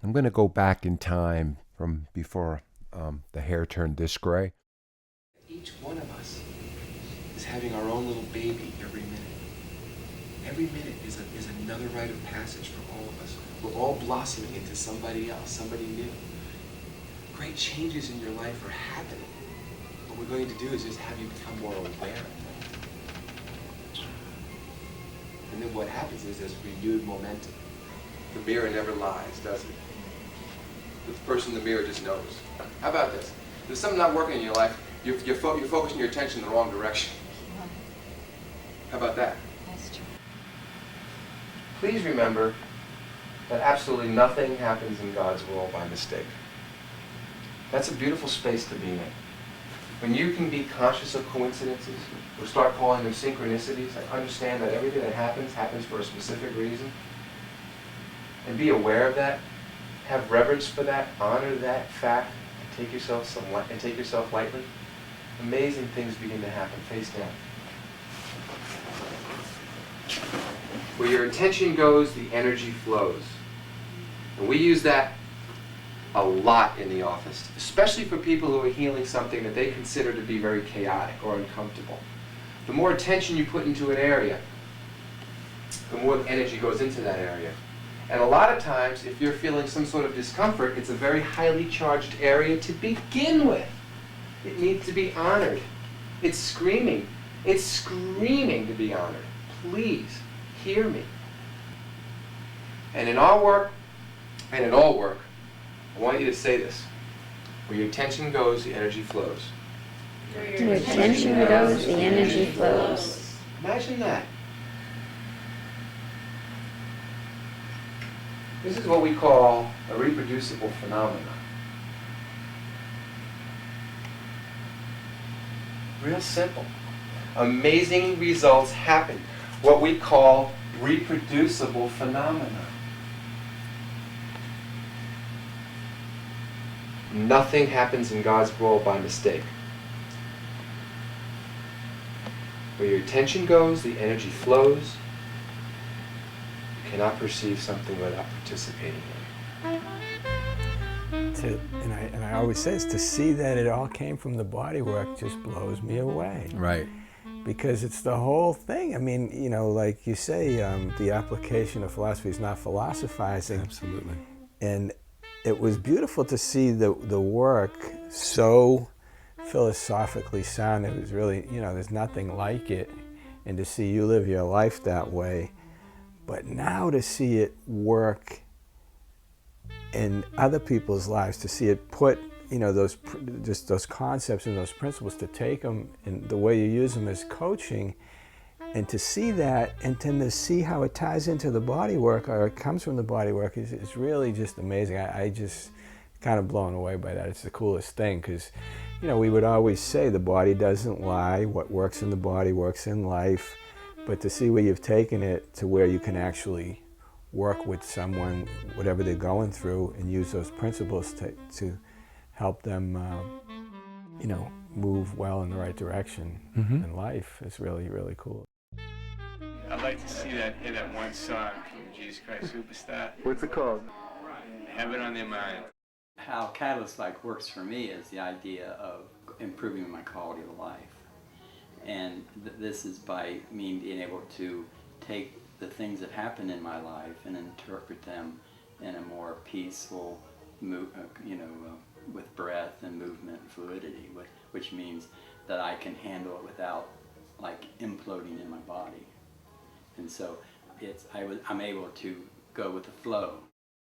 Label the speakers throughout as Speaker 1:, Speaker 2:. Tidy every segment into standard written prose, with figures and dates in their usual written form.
Speaker 1: I'm going to go back in time from before the hair turned this gray.
Speaker 2: Each one of us is having our own little baby every minute. Every minute is another rite of passage for all of us. We're all blossoming into somebody else, somebody new. Great changes in your life are happening. What we're going to do is just have you become more aware of them. And then what happens is there's renewed momentum. The mirror never lies, does it? The person in the mirror just knows. How about this? There's something not working in your life. You're focusing your attention in the wrong direction. How about that?
Speaker 3: That's true.
Speaker 2: Please remember that absolutely nothing happens in God's world by mistake. That's a beautiful space to be in. When you can be conscious of coincidences, or start calling them synchronicities, and understand that everything that happens for a specific reason, and be aware of that, have reverence for that, honor that fact, and take yourself lightly, amazing things begin to happen face down. Where your attention goes, the energy flows. And we use that a lot in the office, especially for people who are healing something that they consider to be very chaotic or uncomfortable. The more attention you put into an area, the more energy goes into that area. And a lot of times, if you're feeling some sort of discomfort, it's a very highly charged area to begin with. It needs to be honored. It's screaming. It's screaming to be honored. Please, hear me. And in our work, and in all work, I want you to say this. Where your attention goes, the energy flows.
Speaker 3: Where your attention goes, the energy flows.
Speaker 2: Imagine that. This is what we call a reproducible phenomenon. Real simple. Amazing results happen. What we call reproducible phenomena. Nothing happens in God's world by mistake. Where your attention goes, the energy flows. You cannot perceive something without participating in it.
Speaker 4: And I always say this, to see that it all came from the bodywork just blows me away.
Speaker 1: Right.
Speaker 4: Because it's the whole thing. I mean, you know, like you say, the application of philosophy is not philosophizing.
Speaker 1: Absolutely.
Speaker 4: And it was beautiful to see the work so philosophically sound. It was really, you know, there's nothing like it. And to see you live your life that way. But now to see it work in other people's lives, to see it put, you know, those concepts and those principles, to take them and the way you use them as coaching, and to see that, and then to see how it ties into the body work, or it comes from the body work, is really just amazing. I just kind of blown away by that. It's the coolest thing, because, you know, we would always say the body doesn't lie. What works in the body works in life. But to see where you've taken it to where you can actually work with someone, whatever they're going through, and use those principles to help them, you know, move well in the right direction in life is really, really cool.
Speaker 5: I'd like to see that hit that one song from Jesus Christ Superstar.
Speaker 2: What's it called?
Speaker 5: Have it on their mind.
Speaker 6: How Catalyst Like works for me is the idea of improving my quality of life. And this is by me being able to take the things that happen in my life and interpret them in a more peaceful, with breath and movement and fluidity, which means that I can handle it without like imploding in my body. And so I'm able to go with the flow.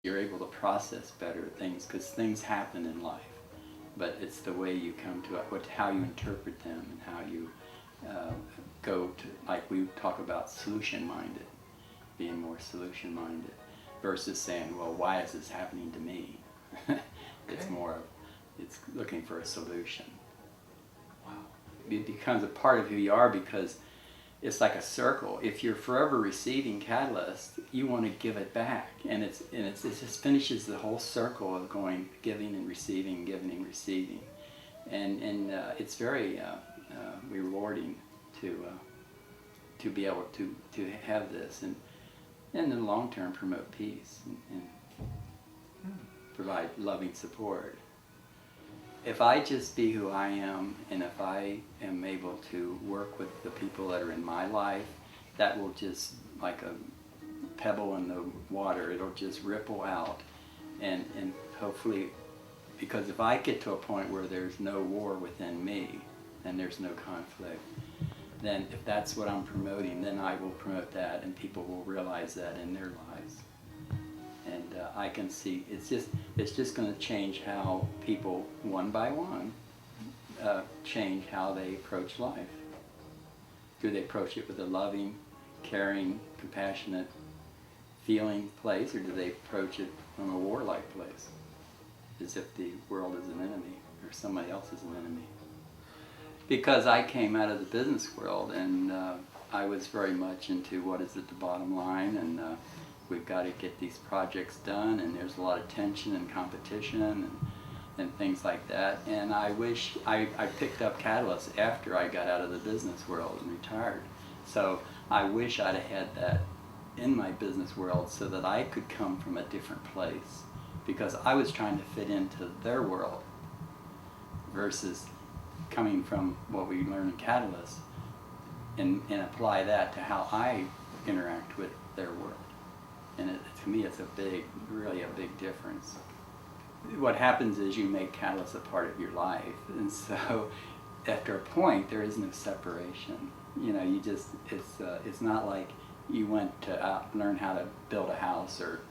Speaker 6: You're able to process better things because things happen in life, but it's the way you come to it, how you interpret them, and how you go to, like we talk about solution-minded, being more solution-minded, versus saying, well, why is this happening to me? It's more, it's looking for a solution. Wow. It becomes a part of who you are because it's like a circle. If you're forever receiving catalyst, you want to give it back, and it just finishes the whole circle of going, giving and receiving, and it's very rewarding to be able to have this, and in the long term promote peace. provide loving support. If I just be who I am, and if I am able to work with the people that are in my life, that will just, like a pebble in the water, it'll just ripple out. And hopefully, because if I get to a point where there's no war within me, and there's no conflict, then if that's what I'm promoting, then I will promote that, and people will realize that in their lives. And I can see it's just going to change how people, one by one, change how they approach life. Do they approach it with a loving, caring, compassionate, feeling place, or do they approach it from a warlike place, as if the world is an enemy or somebody else is an enemy? Because I came out of the business world, and I was very much into what is at the bottom line, and we've got to get these projects done, and there's a lot of tension and competition and things like that. And I wish I picked up Catalyst after I got out of the business world and retired. So I wish I'd have had that in my business world so that I could come from a different place, because I was trying to fit into their world versus coming from what we learn in Catalyst and apply that to how I interact with their world. And to me, it's really a big difference. What happens is you make Catalyst a part of your life, and so after a point, there is no separation. You know, you just, it's not like you went to learn how to build a house or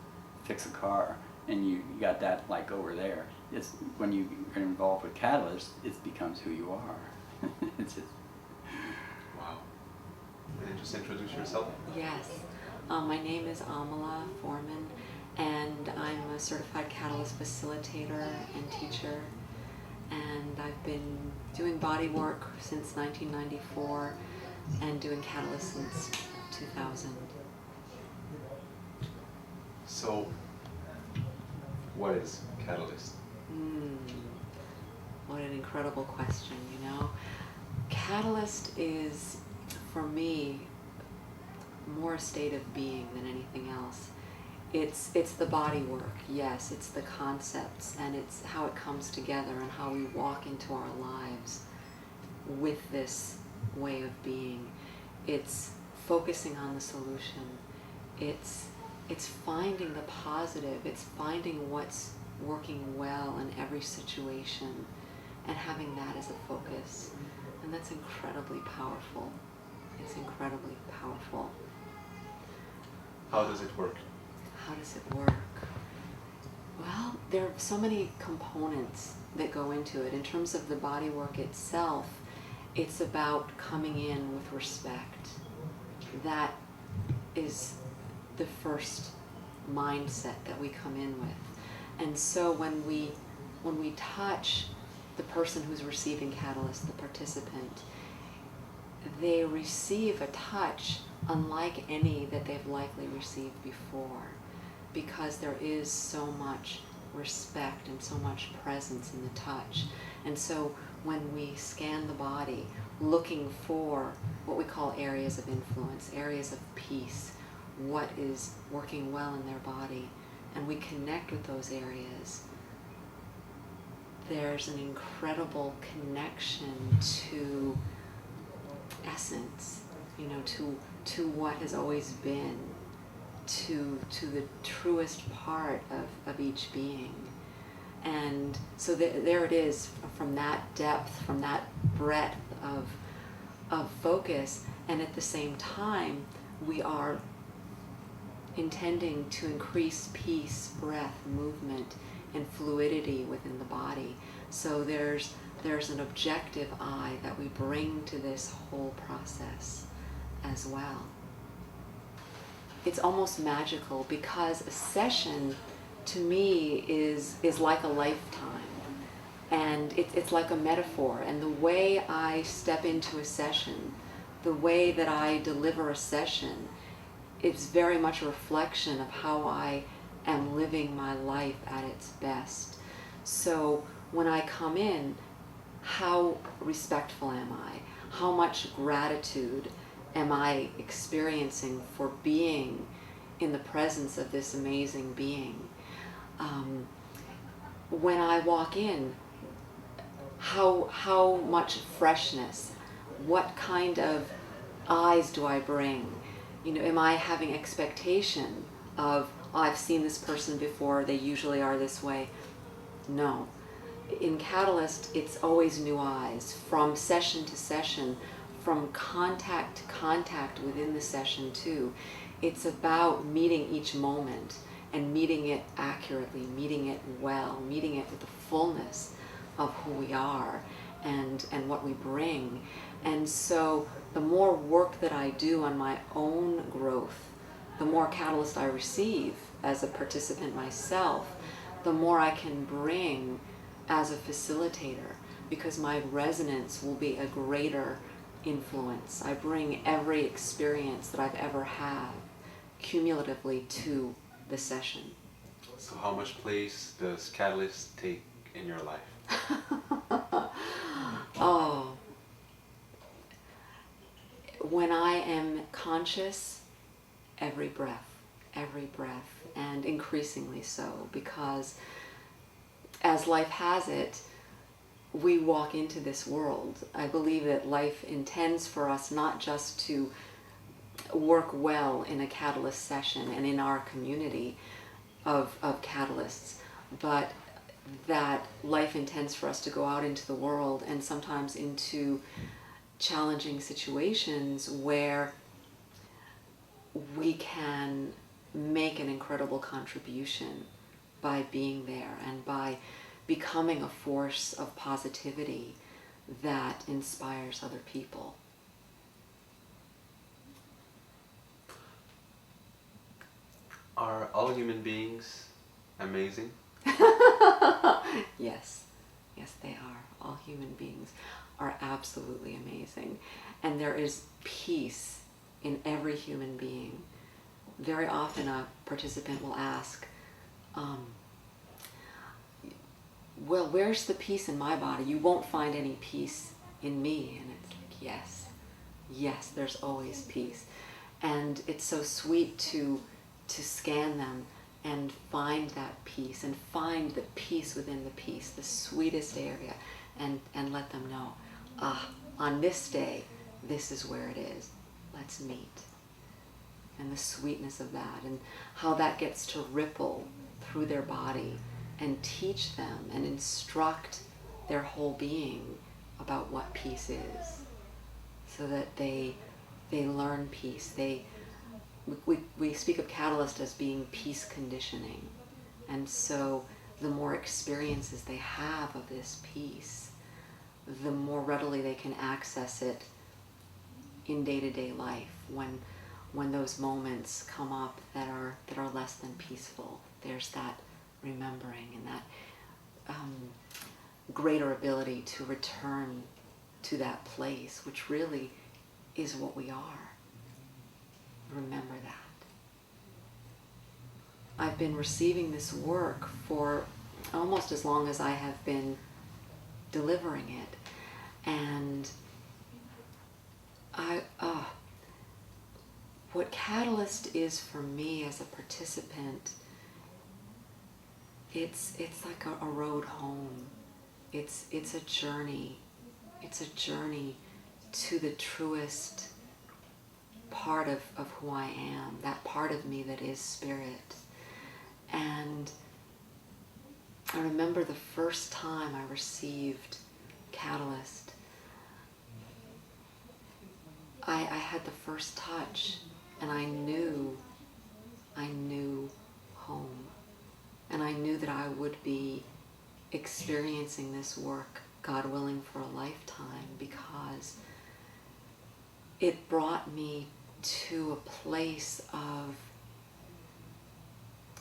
Speaker 6: fix a car, and you got that like over there. It's when you are involved with Catalyst, it becomes who you are. It's just,
Speaker 7: wow. And just introduce yourself.
Speaker 8: Yes. My name is Amala Foreman, and I'm a certified Catalyst facilitator and teacher. And I've been doing body work since 1994 and doing Catalyst since 2000.
Speaker 7: So, what is Catalyst?
Speaker 8: What an incredible question, you know. Catalyst is, for me, more a state of being than anything else. It's the body work, yes, it's the concepts, and it's how it comes together and how we walk into our lives with this way of being. It's focusing on the solution. It's finding the positive. It's finding what's working well in every situation and having that as a focus. And that's incredibly powerful. It's incredibly powerful.
Speaker 7: How does it work?
Speaker 8: How does it work? Well, there are so many components that go into it. In terms of the body work itself, it's about coming in with respect. That is the first mindset that we come in with. And so when we touch the person who's receiving Catalyst, the participant, they receive a touch unlike any that they've likely received before, because there is so much respect and so much presence in the touch. And so when we scan the body, looking for what we call areas of influence, areas of peace, what is working well in their body, and we connect with those areas, there's an incredible connection to essence, you know, to what has always been, to the truest part of each being. And so there it is, from that depth, from that breadth of focus, and at the same time we are intending to increase peace, breath, movement, and fluidity within the body. So there's an objective eye that we bring to this whole process as well. It's almost magical, because a session to me is like a lifetime, and it's like a metaphor. And the way I step into a session, the way that I deliver a session, it's very much a reflection of how I am living my life at its best. So when I come in, how respectful am I? How much gratitude am I experiencing for being in the presence of this amazing being? when I walk in, how much freshness, what kind of eyes do I bring? You know, am I having expectation of, oh, I've seen this person before, they usually are this way? No. In Catalyst, it's always new eyes, from session to session, from contact to contact within the session too. It's about meeting each moment and meeting it accurately, meeting it well, meeting it with the fullness of who we are and what we bring. And so the more work that I do on my own growth, the more catalyst I receive as a participant myself, the more I can bring as a facilitator, because my resonance will be a greater influence. I bring every experience that I've ever had cumulatively to the session.
Speaker 7: So how much place does Catalyst take in your life?
Speaker 8: Oh, when I am conscious, every breath, and increasingly so, because as life has it, we walk into this world. I believe that life intends for us not just to work well in a catalyst session and in our community of catalysts, but that life intends for us to go out into the world and sometimes into challenging situations where we can make an incredible contribution by being there and by becoming a force of positivity that inspires other people.
Speaker 7: Are all human beings amazing?
Speaker 8: Yes, yes they are. All human beings are absolutely amazing. And there is peace in every human being. Very often a participant will ask, well, where's the peace in my body? You won't find any peace in me. And it's like, yes, there's always peace. And it's so sweet to scan them and find that peace, and find the peace within the peace, the sweetest area, and let them know, on this day, this is where it is. Let's meet. And the sweetness of that, and how that gets to ripple through their body and teach them and instruct their whole being about what peace is, so that they learn peace. We speak of Catalyst as being peace conditioning, and so the more experiences they have of this peace, the more readily they can access it in day-to-day life when those moments come up that are less than peaceful. There's that remembering and that greater ability to return to that place, which really is what we are. Remember that. I've been receiving this work for almost as long as I have been delivering it. And what Catalyst is for me as a participant, it's like a road home. It's a journey. It's a journey to the truest part of who I am, that part of me that is spirit. And I remember the first time I received Catalyst, I had the first touch, and I knew home. And I knew that I would be experiencing this work, God willing, for a lifetime, because it brought me to a place of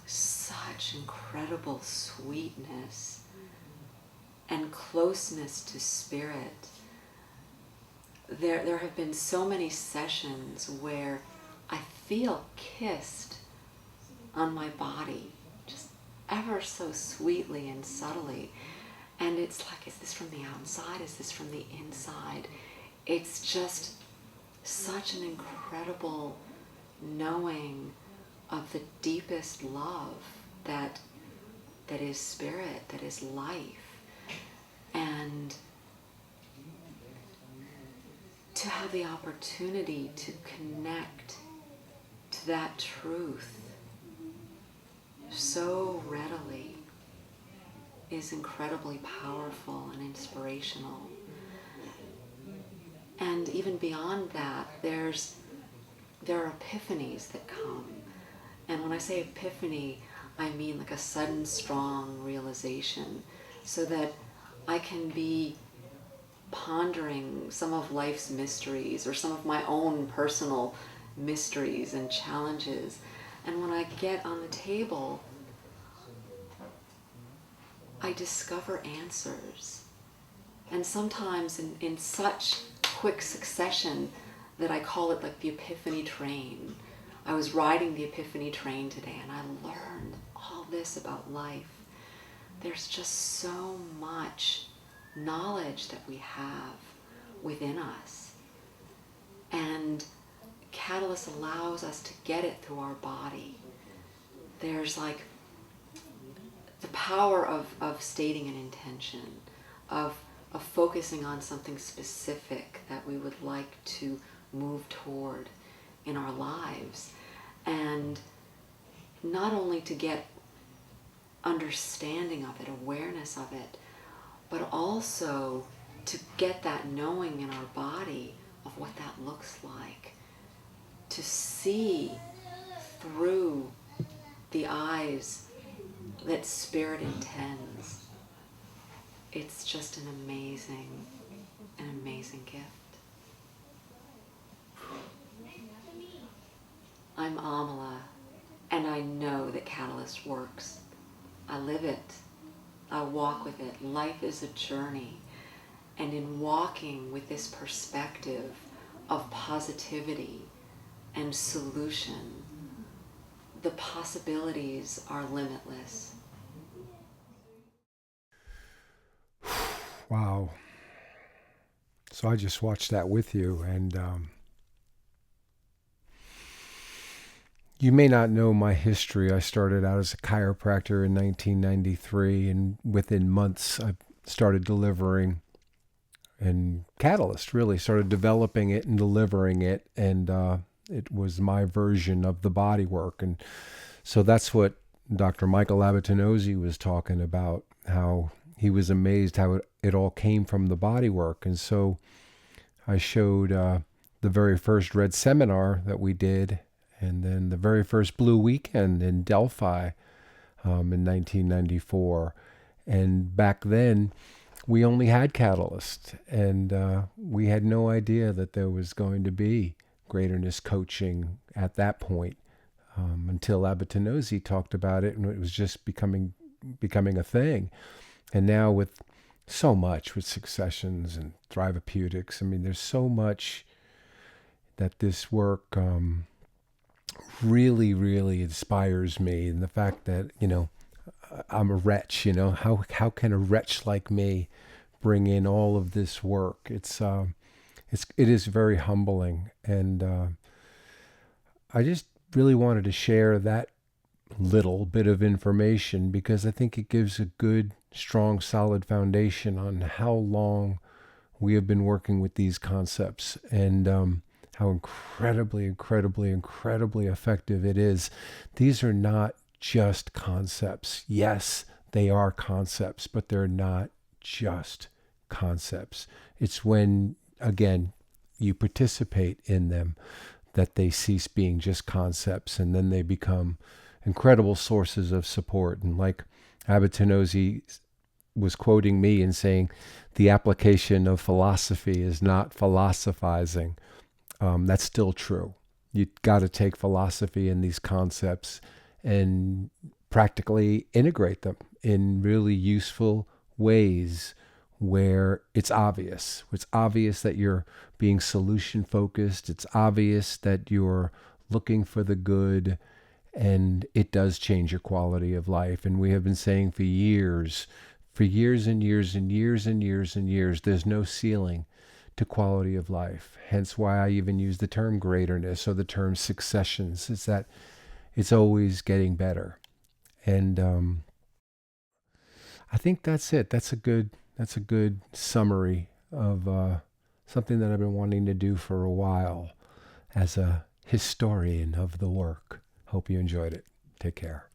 Speaker 8: such incredible sweetness and closeness to spirit. There have been so many sessions where I feel kissed on my body, just ever so sweetly and subtly. And it's like, is this from the outside? Is this from the inside? It's just such an incredible knowing of the deepest love that that is spirit, that is life. And to have the opportunity to connect to that truth so readily is incredibly powerful and inspirational. And even beyond that, there are epiphanies that come. And when I say epiphany, I mean like a sudden strong realization, so that I can be pondering some of life's mysteries or some of my own personal mysteries and challenges. And when I get on the table, I discover answers. And sometimes in such quick succession that I call it like the epiphany train. I was riding the epiphany train today and I learned all this about life. There's just so much knowledge that we have within us. And Catalyst allows us to get it through our body. There's like the power of stating an intention, of focusing on something specific that we would like to move toward in our lives. And not only to get understanding of it, awareness of it, but also to get that knowing in our body of what that looks like. To see through the eyes that spirit intends. It's just an amazing gift. I'm Amala, and I know that Catalyst works. I live it. I walk with it. Life is a journey. And in walking with this perspective of positivity and solution, the possibilities are limitless.
Speaker 1: Wow. So I just watched that with you, and you may not know my history. I started out as a chiropractor in 1993, and within months I started delivering, and Catalyst really started developing it and delivering it, and it was my version of the bodywork. And so that's what Dr. Michael Abatanozzi was talking about, how he was amazed how it all came from the bodywork. And so I showed the very first Red Seminar that we did, and then the very first Blue Weekend in Delphi in 1994. And back then, we only had Catalyst, and we had no idea that there was going to be greaterness coaching at that point, until Abatanozzi talked about it, and it was just becoming a thing. And now with so much, with Successions and Thriveapeutics, I mean, there's so much that this work really, really inspires me. And the fact that, I'm a wretch, how can a wretch like me bring in all of this work? It is very humbling. And I just really wanted to share that little bit of information because I think it gives a good, strong, solid foundation on how long we have been working with these concepts, and how incredibly, incredibly, incredibly effective it is. These are not just concepts. Yes, they are concepts, but they're not just concepts. It's when, again, you participate in them that they cease being just concepts, and then they become incredible sources of support. And like Abatanozzi was quoting me and saying, the application of philosophy is not philosophizing. That's still true. You got to take philosophy and these concepts and practically integrate them in really useful ways where it's obvious. It's obvious that you're being solution focused. It's obvious that you're looking for the good, and it does change your quality of life. And we have been saying for years and years and years and years and years, there's no ceiling to quality of life. Hence why I even use the term greaterness or the term successions. It's that it's always getting better. And I think that's it. That's a good summary of something that I've been wanting to do for a while as a historian of the work. Hope you enjoyed it. Take care.